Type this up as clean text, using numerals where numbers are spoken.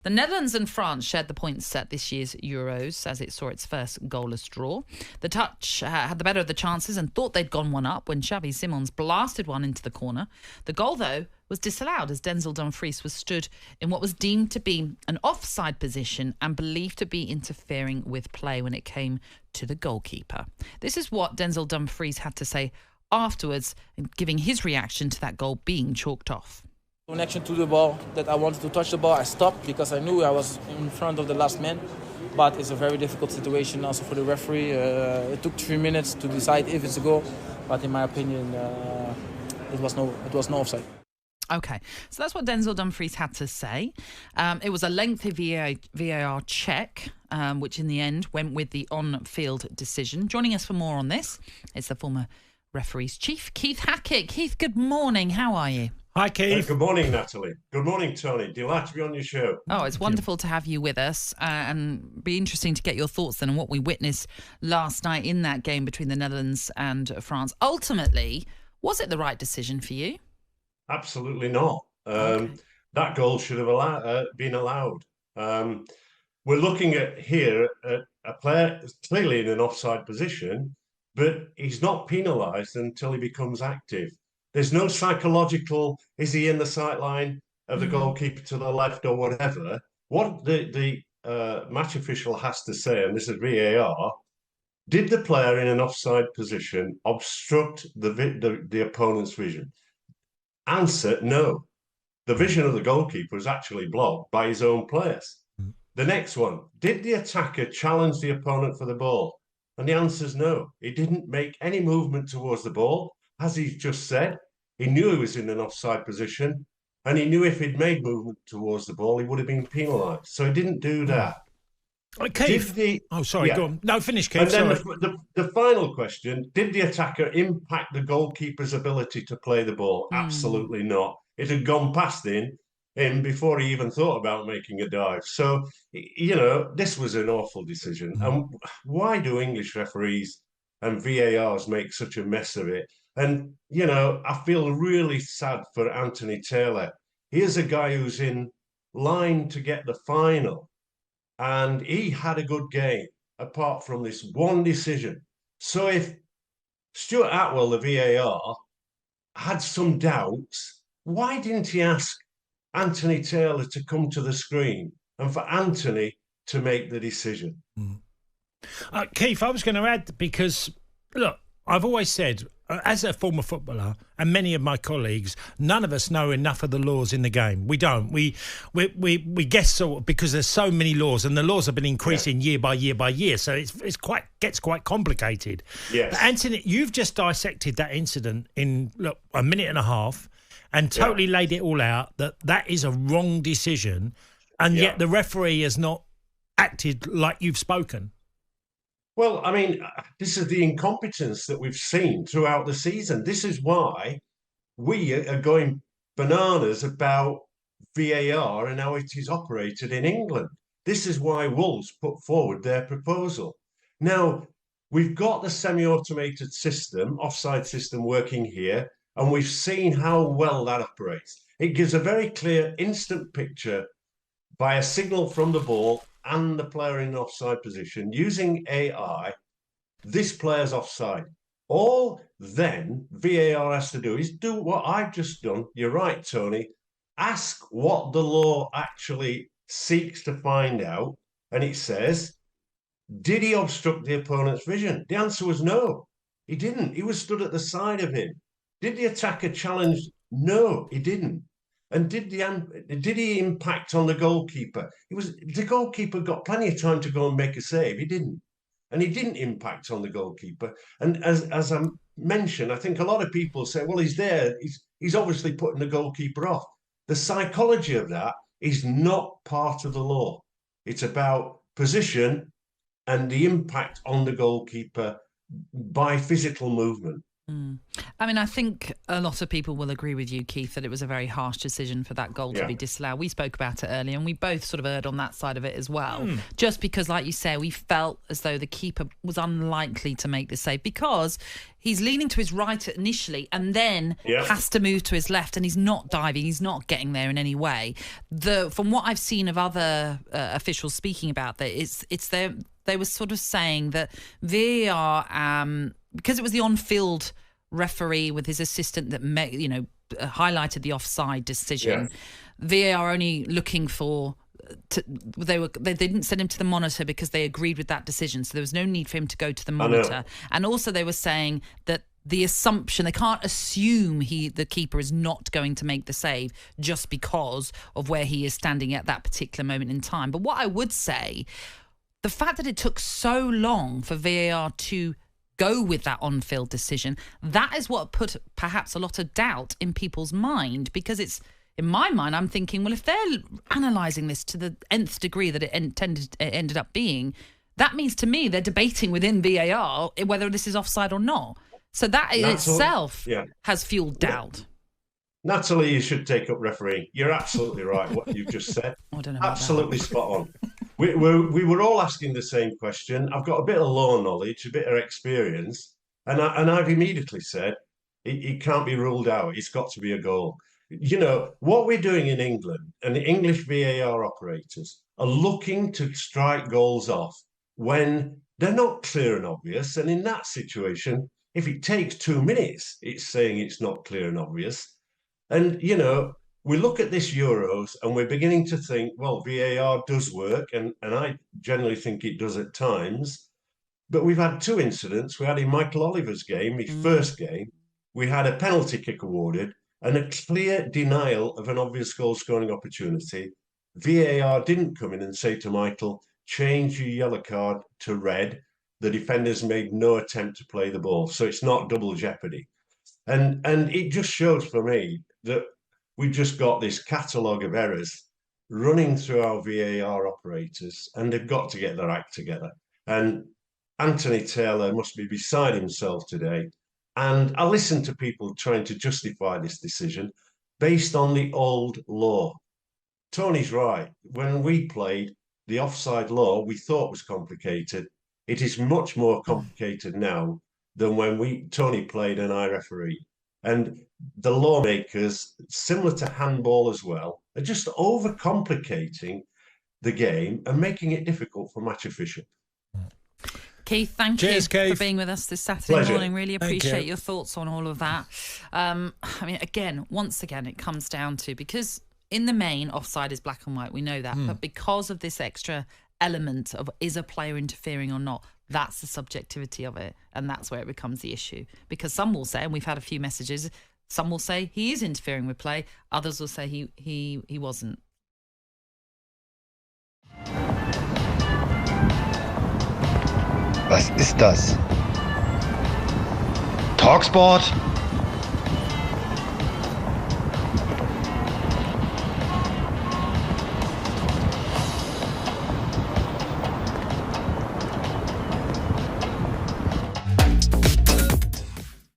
The Netherlands and France shared the points at this year's Euros as it saw its first goalless draw. The Dutch had the better of the chances and thought they'd gone one up when Xavi Simons blasted one into the corner. The goal, though, was disallowed as Denzel Dumfries was stood in what was deemed to be an offside position and believed to be interfering with play when it came to the goalkeeper. This is what Denzel Dumfries had to say afterwards, giving his reaction to that goal being chalked off. Connection to the ball, that I wanted to touch the ball, I stopped because I knew I was in front of the last man. But it's a very difficult situation also for the referee. It took 3 minutes to decide if it's a goal, but in my opinion, it was no offside. Okay, so that's what Denzel Dumfries had to say. It was a lengthy VAR check, which in the end went with the on-field decision. Joining us for more on this is the former referee's chief, Keith Hackett. Keith, good morning. How are you? Hi, Keith. Good morning, Natalie. Good morning, Tony. Delighted to be on your show. Oh, it's wonderful to have you with us, and be interesting to get your thoughts then on what we witnessed last night in that game between the Netherlands and France. Ultimately, was it the right decision for you? Absolutely not. Okay. That goal should have been allowed. We're looking at here at a player clearly in an offside position, but he's not penalised until he becomes active. There's no psychological, is he in the sight line of the goalkeeper to the left or whatever. What the match official has to say, and this is VAR, did the player in an offside position obstruct the opponent's vision? Answer, no. The vision of the goalkeeper is actually blocked by his own players. The next one, did the attacker challenge the opponent for the ball? And the answer is no. He didn't make any movement towards the ball. As he's just said, he knew he was in an offside position, and he knew if he'd made movement towards the ball, he would have been penalised. So he didn't do that. Keith. Go on. No, finish, Keith. And then the final question, did the attacker impact the goalkeeper's ability to play the ball? Absolutely not. It had gone past him before he even thought about making a dive. So, this was an awful decision. And why do English referees and VARs make such a mess of it? And, I feel really sad for Anthony Taylor. Here's a guy who's in line to get the final, and he had a good game apart from this one decision. So if Stuart Atwell, the VAR, had some doubts, why didn't he ask Anthony Taylor to come to the screen and for Anthony to make the decision? Keith, I was going to add, because, look, I've always said, as a former footballer, and many of my colleagues, none of us know enough of the laws in the game. We don't. We guess sort of, because there's so many laws, and the laws have been increasing year by year by year. So gets quite complicated. Yes. But Anthony, you've just dissected that incident in a minute and a half, and totally laid it all out that is a wrong decision, and yet the referee has not acted like you've spoken. Well, I mean, this is the incompetence that we've seen throughout the season. This is why we are going bananas about VAR and how it is operated in England. This is why Wolves put forward their proposal. Now, we've got the semi-automated system, offside system working here, and we've seen how well that operates. It gives a very clear instant picture by a signal from the ball and the player in an offside position using AI, this player's offside. All then VAR has to do is do what I've just done. You're right, Tony. Ask what the law actually seeks to find out. And it says, did he obstruct the opponent's vision? The answer was no, he didn't. He was stood at the side of him. Did the attacker challenge? No, he didn't. And did he impact on the goalkeeper? The goalkeeper got plenty of time to go and make a save. He didn't. And he didn't impact on the goalkeeper. And as I mentioned, I think a lot of people say, well, he's there. He's obviously putting the goalkeeper off. The psychology of that is not part of the law. It's about position and the impact on the goalkeeper by physical movement. I mean, I think a lot of people will agree with you, Keith, that it was a very harsh decision for that goal to be disallowed. We spoke about it earlier, and we both sort of erred on that side of it as well. Just because, like you say, we felt as though the keeper was unlikely to make the save because he's leaning to his right initially and then has to move to his left, and he's not diving, he's not getting there in any way. From what I've seen of other officials speaking about that, they were sort of saying that VAR, because it was the on-field referee with his assistant that highlighted the offside decision. VAR only looking for. They didn't send him to the monitor because they agreed with that decision, so there was no need for him to go to the monitor. And also, they were saying that the assumption they can't assume the keeper is not going to make the save just because of where he is standing at that particular moment in time. But what I would say, the fact that it took so long for VAR to go with that on-field decision, that is what put perhaps a lot of doubt in people's mind, because it's, in my mind, I'm thinking, well, if they're analysing this to the nth degree that it ended up being, that means to me they're debating within VAR whether this is offside or not. So that in itself has fueled doubt. Natalie, you should take up refereeing. You're absolutely right, what you've just said. I don't know absolutely spot on. We were all asking the same question. I've got a bit of law knowledge, a bit of experience, and I've immediately said it can't be ruled out. It's got to be a goal. You know, what we're doing in England, and the English VAR operators are looking to strike goals off when they're not clear and obvious. And in that situation, if it takes 2 minutes, it's saying it's not clear and obvious. And, you know, we look at this Euros and we're beginning to think, well, VAR does work, and I generally think it does at times. But we've had 2 incidents. We had in Michael Oliver's game, his first game, we had a penalty kick awarded and a clear denial of an obvious goal-scoring opportunity. VAR didn't come in and say to Michael, change your yellow card to red. The defenders made no attempt to play the ball, so it's not double jeopardy. And it just shows for me that we just got this catalogue of errors running through our VAR operators, and they've got to get their act together. And Anthony Taylor must be beside himself today. And I listen to people trying to justify this decision based on the old law. Tony's right. When we played, the offside law we thought was complicated. It is much more complicated now than when Tony played and I refereed. And the lawmakers, similar to handball as well, are just overcomplicating the game and making it difficult for match officials. Keith, thank you for being with us this Saturday morning. Really appreciate your thoughts on all of that. I mean, once again, it comes down to, because in the main, offside is black and white. We know that. But because of this extra element of is a player interfering or not, that's the subjectivity of it. And that's where it becomes the issue. Because some will say, and we've had a few messages, some will say he is interfering with play. Others will say he wasn't. Was ist das? talkSPORT?